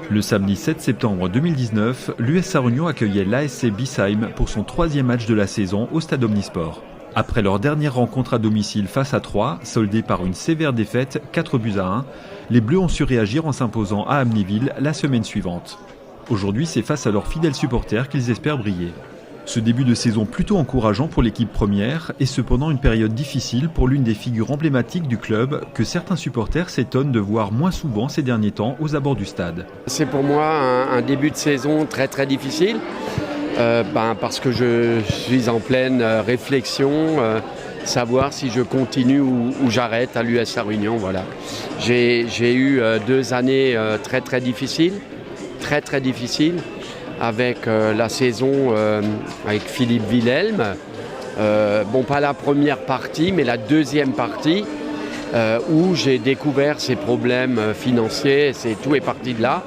Le samedi 7 septembre 2019, l'US Sarre-Union accueillait l'ASC Biesheim pour son 3e match de la saison au stade Omnisport. Après leur dernière rencontre à domicile face à Troyes, soldée par une sévère défaite 4-1, les Bleus ont su réagir en s'imposant à Amnéville la semaine suivante. Aujourd'hui, c'est face à leurs fidèles supporters qu'ils espèrent briller. Ce début de saison plutôt encourageant pour l'équipe première est cependant une période difficile pour l'une des figures emblématiques du club que certains supporters s'étonnent de voir moins souvent ces derniers temps aux abords du stade. C'est pour moi un début de saison très très difficile parce que je suis en pleine réflexion, savoir si je continue ou j'arrête à l'US Sarre-Union. Voilà. J'ai eu 2 années très très difficiles, avec la saison avec Philippe Wilhelm. Pas la première partie, mais la deuxième partie où j'ai découvert ces problèmes financiers. Tout est parti de là.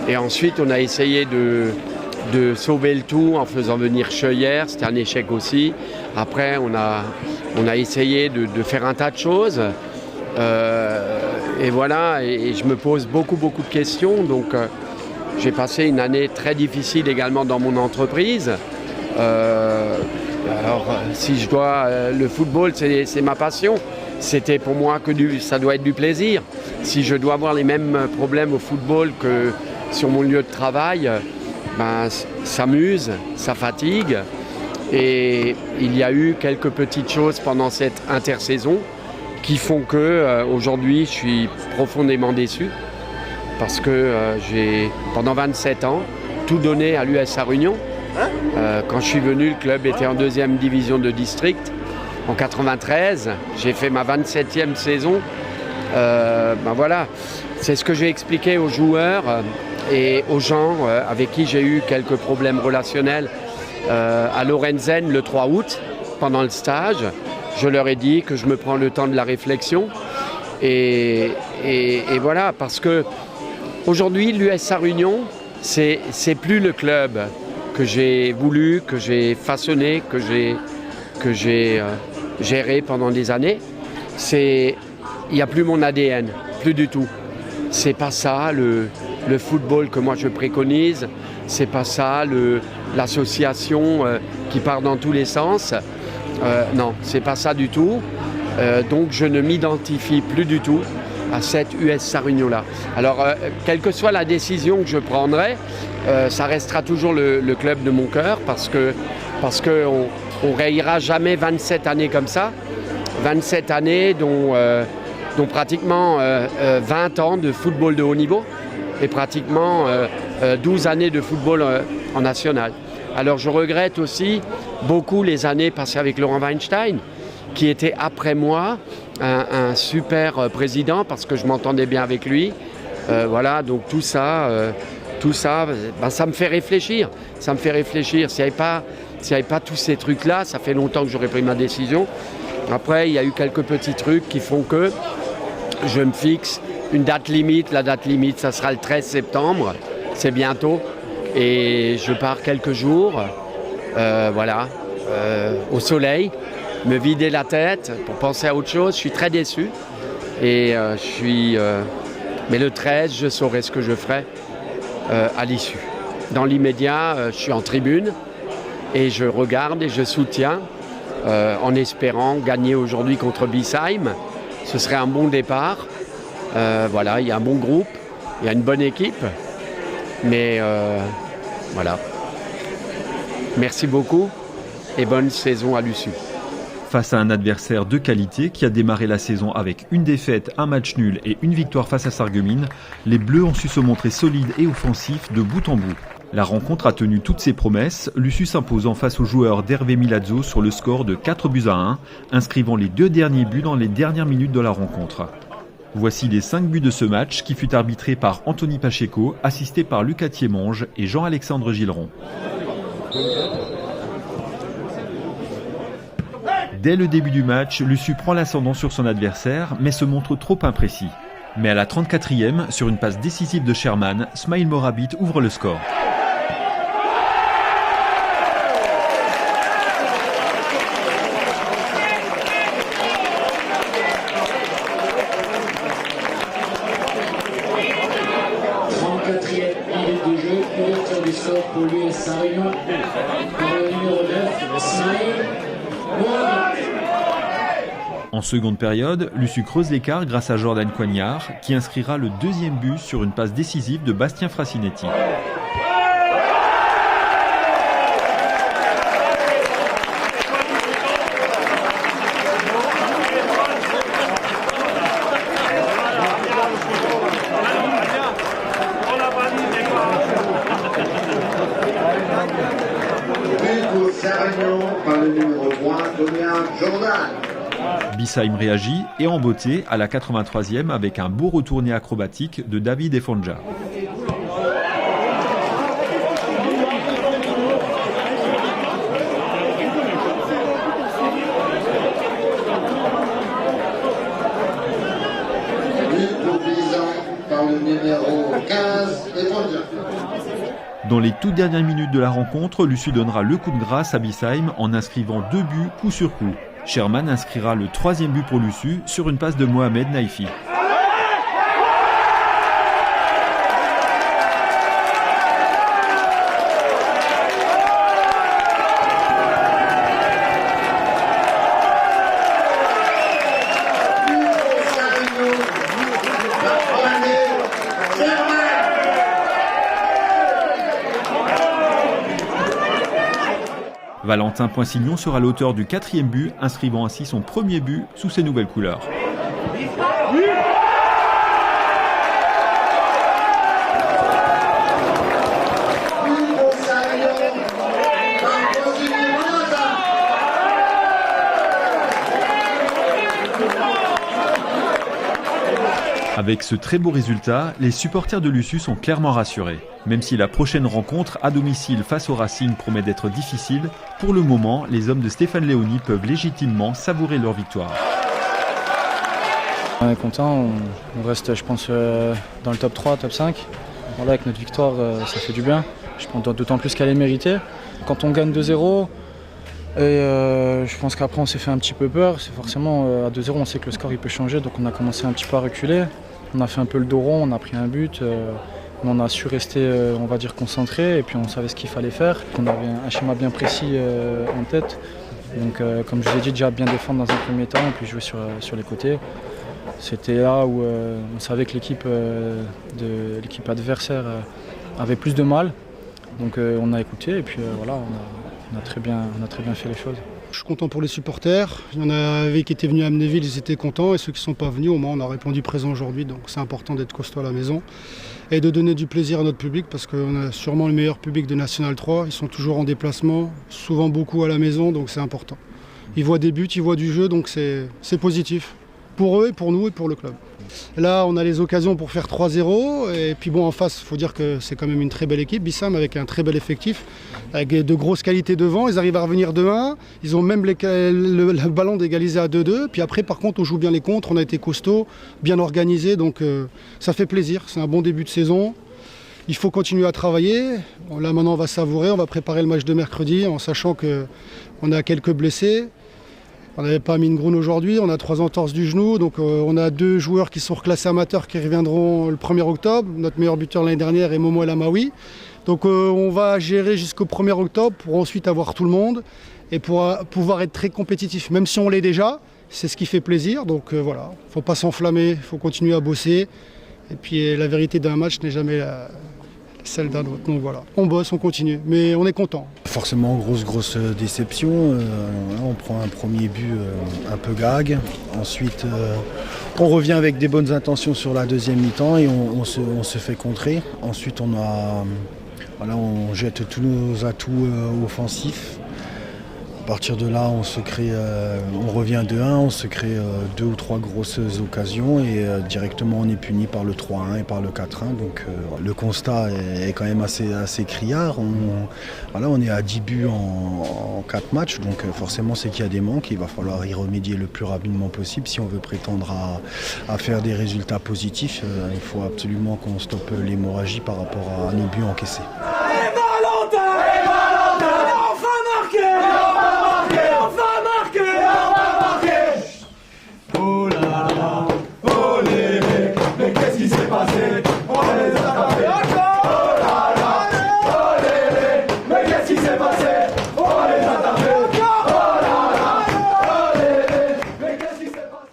Et ensuite, on a essayé de sauver le tout en faisant venir Scheuer. C'était un échec aussi. Après, on a essayé de faire un tas de choses. Et voilà, et je me pose beaucoup de questions. Donc, j'ai passé une année très difficile également dans mon entreprise. Alors, si je dois... le football, c'est ma passion. C'était pour moi que ça doit être du plaisir. Si je dois avoir les mêmes problèmes au football que sur mon lieu de travail, ça m'use, ça fatigue. Et il y a eu quelques petites choses pendant cette intersaison qui font que aujourd'hui, je suis profondément déçu. Parce que j'ai, pendant 27 ans, tout donné à l'US Sarre-Union. Quand je suis venu, le club était en 2e division de district. En 93, j'ai fait ma 27e saison. Voilà, c'est ce que j'ai expliqué aux joueurs et aux gens avec qui j'ai eu quelques problèmes relationnels à Lorenzen le 3 août, pendant le stage. Je leur ai dit que je me prends le temps de la réflexion. Et voilà, parce que aujourd'hui, l'US Sarre-Union, c'est plus le club que j'ai voulu, que j'ai façonné, que j'ai géré pendant des années. Il n'y a plus mon ADN, plus du tout. C'est pas ça le football que moi je préconise. C'est pas ça l'association qui part dans tous les sens. Non, c'est pas ça du tout. Donc je ne m'identifie plus du tout à cette US Sarre-Union-là. Alors, quelle que soit la décision que je prendrai, ça restera toujours le club de mon cœur parce qu'on ne rayera jamais 27 années comme ça. 27 années dont pratiquement 20 ans de football de haut niveau et pratiquement 12 années de football en national. Alors, je regrette aussi beaucoup les années passées avec Laurent Weinstein, qui était après moi un super président parce que je m'entendais bien avec lui. Voilà, donc tout ça, ça me fait réfléchir. Ça me fait réfléchir. S'il n'y avait pas tous ces trucs-là, ça fait longtemps que j'aurais pris ma décision. Après, il y a eu quelques petits trucs qui font que je me fixe une date limite. La date limite, ça sera le 13 septembre. C'est bientôt. Et je pars quelques jours, au soleil, me vider la tête pour penser à autre chose. Je suis très déçu. Et mais le 13, je saurai ce que je ferai à l'issue. Dans l'immédiat, je suis en tribune et je regarde et je soutiens en espérant gagner aujourd'hui contre Biesheim. Ce serait un bon départ. Voilà, il y a un bon groupe, il y a une bonne équipe. Mais voilà. Merci beaucoup et bonne saison à l'USU. Face à un adversaire de qualité qui a démarré la saison avec une défaite, un match nul et une victoire face à Sarreguemines, les Bleus ont su se montrer solides et offensifs de bout en bout. La rencontre a tenu toutes ses promesses, l'USU s'imposant face aux joueurs d'Hervé Milazzo sur le score de 4-1, inscrivant les 2 derniers buts dans les dernières minutes de la rencontre. Voici les 5 buts de ce match qui fut arbitré par Anthony Pacheco, assisté par Lucas Thiémonge et Jean-Alexandre Gilleron. Dès le début du match, l'USU prend l'ascendant sur son adversaire, mais se montre trop imprécis. Mais à la 34e, sur une passe décisive de Sherman, Smaïl Morabit ouvre le score. En seconde période, Luçu creuse l'écart grâce à Jordan Coignard, qui inscrira le deuxième but sur une passe décisive de Bastien Frassinetti. Par le numéro 3, Jordan. Bissheim réagit et en beauté à la 83e avec un beau retourné acrobatique de David Efonja. Par le numéro 15, Efonja. Dans les toutes dernières minutes de la rencontre, Luçu donnera le coup de grâce à Bissheim en inscrivant 2 buts coup sur coup. Sherman inscrira le 3e but pour Luçu sur une passe de Mohamed Naifi. Valentin Poinsignon sera l'auteur du 4e but, inscrivant ainsi son premier but sous ses nouvelles couleurs. Avec ce très beau résultat, les supporters de Luçu sont clairement rassurés. Même si la prochaine rencontre à domicile face au Racing promet d'être difficile, pour le moment, les hommes de Stéphane Léoni peuvent légitimement savourer leur victoire. On est content, on reste je pense dans le top 3, top 5. Voilà, avec notre victoire, ça fait du bien. Je pense d'autant plus qu'elle est méritée. Quand on gagne 2-0, et je pense qu'après on s'est fait un petit peu peur. C'est forcément à 2-0, on sait que le score il peut changer, donc on a commencé un petit peu à reculer. On a fait un peu le dos rond, on a pris un but, mais on a su rester, on va dire, concentré et puis on savait ce qu'il fallait faire. On avait un schéma bien précis en tête. Donc comme je vous ai dit, déjà bien défendre dans un premier temps et puis jouer sur les côtés. C'était là où on savait que l'équipe adversaire avait plus de mal. Donc on a écouté et puis voilà, on a très bien fait les choses. Je suis content pour les supporters. Il y en avait qui étaient venus à Amnéville, ils étaient contents. Et ceux qui ne sont pas venus, au moins on a répondu présent aujourd'hui. Donc c'est important d'être costaud à la maison et de donner du plaisir à notre public parce qu'on a sûrement le meilleur public de National 3. Ils sont toujours en déplacement, souvent beaucoup à la maison, donc c'est important. Ils voient des buts, ils voient du jeu, donc c'est positif. Pour eux, et pour nous et pour le club. Là, on a les occasions pour faire 3-0. Et puis bon, en face, il faut dire que c'est quand même une très belle équipe, Bissheim, avec un très bel effectif, avec de grosses qualités devant. Ils arrivent à revenir 2-1. Ils ont même le ballon d'égaliser à 2-2. Puis après, par contre, on joue bien les contres. On a été costaud, bien organisé. Donc ça fait plaisir. C'est un bon début de saison. Il faut continuer à travailler. Bon, là, maintenant, on va savourer. On va préparer le match de mercredi en sachant qu'on a quelques blessés. On n'avait pas Mingroun aujourd'hui, on a 3 entorses du genou, donc on a 2 joueurs qui sont reclassés amateurs qui reviendront le 1er octobre. Notre meilleur buteur l'année dernière est Momo El Amaoui. Donc on va gérer jusqu'au 1er octobre pour ensuite avoir tout le monde et pour pouvoir être très compétitif, même si on l'est déjà, c'est ce qui fait plaisir. Donc voilà, il ne faut pas s'enflammer, il faut continuer à bosser. Et puis la vérité d'un match n'est jamais celle d'un autre. Donc voilà, on bosse, on continue, mais on est content. Forcément, grosse déception. On prend un premier but un peu gag. Ensuite, on revient avec des bonnes intentions sur la deuxième mi-temps et on se fait contrer. Ensuite, on jette tous nos atouts offensifs. À partir de là, on revient 2-1, on se crée 2 ou 3 grosses occasions et directement on est puni par le 3-1 et par le 4-1. Donc le constat est quand même assez criard. On est à 10 buts en 4 matchs, donc forcément c'est qu'il y a des manques. Il va falloir y remédier le plus rapidement possible si on veut prétendre à faire des résultats positifs. Il faut absolument qu'on stoppe l'hémorragie par rapport à nos buts encaissés.